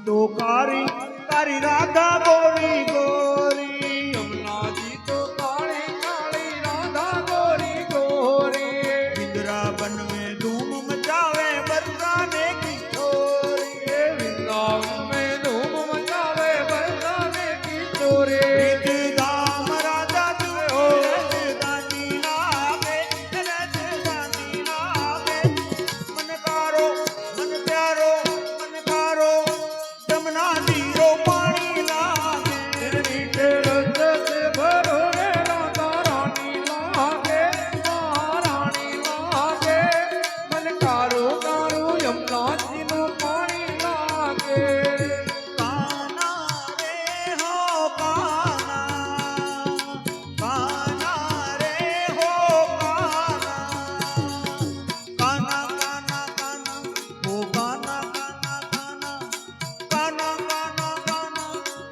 तो कारी कारी राधा गोरी गोरी, यमुना जी तो काली काली राधा गोरी गोरी। वृंदावन में धूम मचावे बरसाने की छोरी, वृंदावन में धूम मचावे बरसाने की छोरी। धाम राजा हो राजधानी लागे, राजधानी लागे। मन कारो मन प्यारो मन कारो जमुना जीरो पानी लागे, मीठे रस से भरो रे राधा रानी लागे, महारानी लागे। मन कारो कारो यमुना जी नु पानी लागे। काना रे हो काना, काना रे हो काना, काना काना काना हो काना काना काना, काना काना काना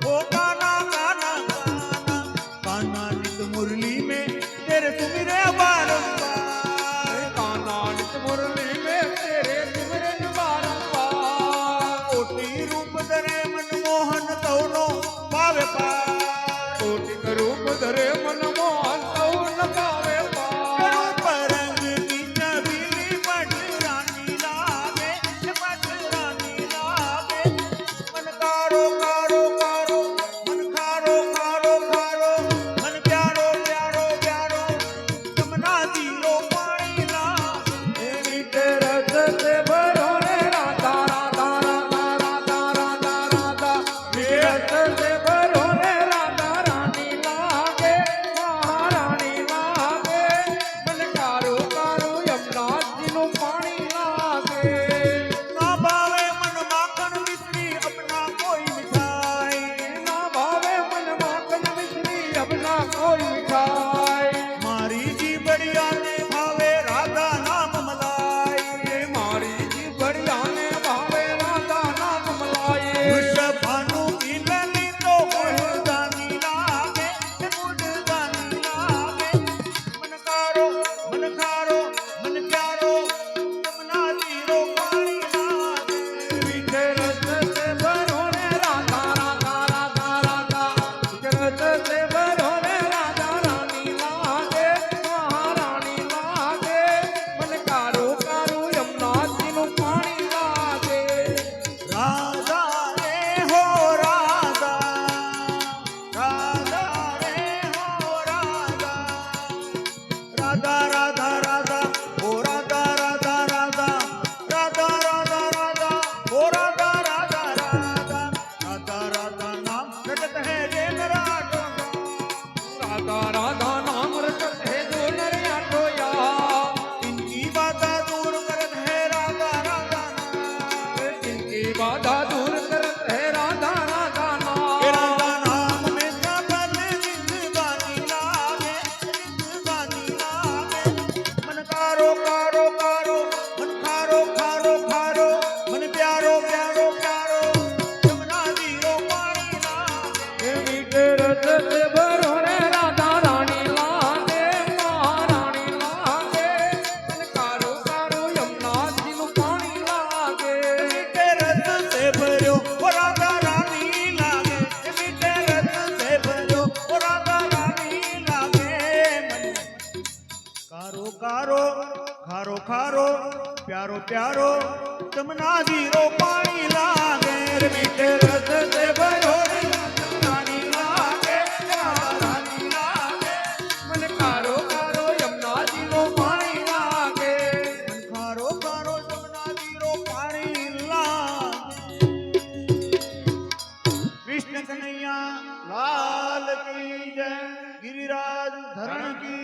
हो काना काना काना। काना नित मुरली में तेरे सुमिरे बारंबार, काना नित मुरली में तेरे सिमरन बारंबार। कोटि रूप धरे मनमोहन तौनो पावे पार, कोटि रूप धरे मन मोहन तऊ न पावे पार। परंग की छबीली पट रानी लागे, पट रानी लागे। मन कारो कारो कारो मन खारो खारो खारो, मन प्यारो प्यारो प्यारो जमुना जीरो पानी लागे। मीठे रस से भरो रे राधा राधा राधा राधा राधा राधा। मीठे रस से भरो रे राधा रानी लागे, महारानी लागे। मन कारो कारो यमुना जी नु पानी लागे। ना भावे मन माखन मिश्री अपना कोई मिठाई, ना भावे मन माखन मिश्री अपना कोई मिठाई। मारी जी बढ़िया ने भावे राधा नाम मलाई। मारी जी बढ़िया ने भावे राधा नाम मलाई। वृषभ भानु की लली तो मुर्दानी लागे, मुर्दानी लागे। मन कारो मन खारो मन प्यारो जमुना जीरो पानी लागे। मीठे रस से भरो रे राधा राधा राधा राधा। मीठे रस से भरो रे राधा रानी लागे, महारानी लागे। मन कारो कारो यमुना जी नु पानी लागे। राधा रे हो राधा, राधा रे हो राधा, राधा राधा राधा हो राधा राधा राधा, राधा राधा राधा हो राधा राधा राधा। राधा राधा नाम रटत है रे नराटो, राधा राधा नाम रटत है जो नर आठोया। इनकी बाधा दूर करत है राधा राधा नाम। जिनकी बाधा दूर करत है राधा राधा ये नाम। राधा नाम में सबल जिंदगानी लागे, जिंदगानी लागे। मन कारो कारो कारो मन खारो खारो खारो, मन प्यारो प्यारो प्यारो जमुना जीरो पानी लागे। मीठे रस से भरो रे राधा रानी लागे, महारानी लागे। मन कारो कारो यमुना जी नु पानी लागे। मीठे रस से भरो ओ राधा रानी लागे, मीठे रस से भरो ओ राधा रानी लागे। मन कारो कारो खारो खारो प्यारो प्यारो जमुना जीरो पानी लागे। रे मीठे रस से भरो रे रानी लागे, रानी लागे। मन कारो कारो यमुना जी नु पानी लागे। मन खारो खारो जमुना जीरो पानी लागे। कृष्ण कन्हैया लाल की जय, गिरिराज धरण की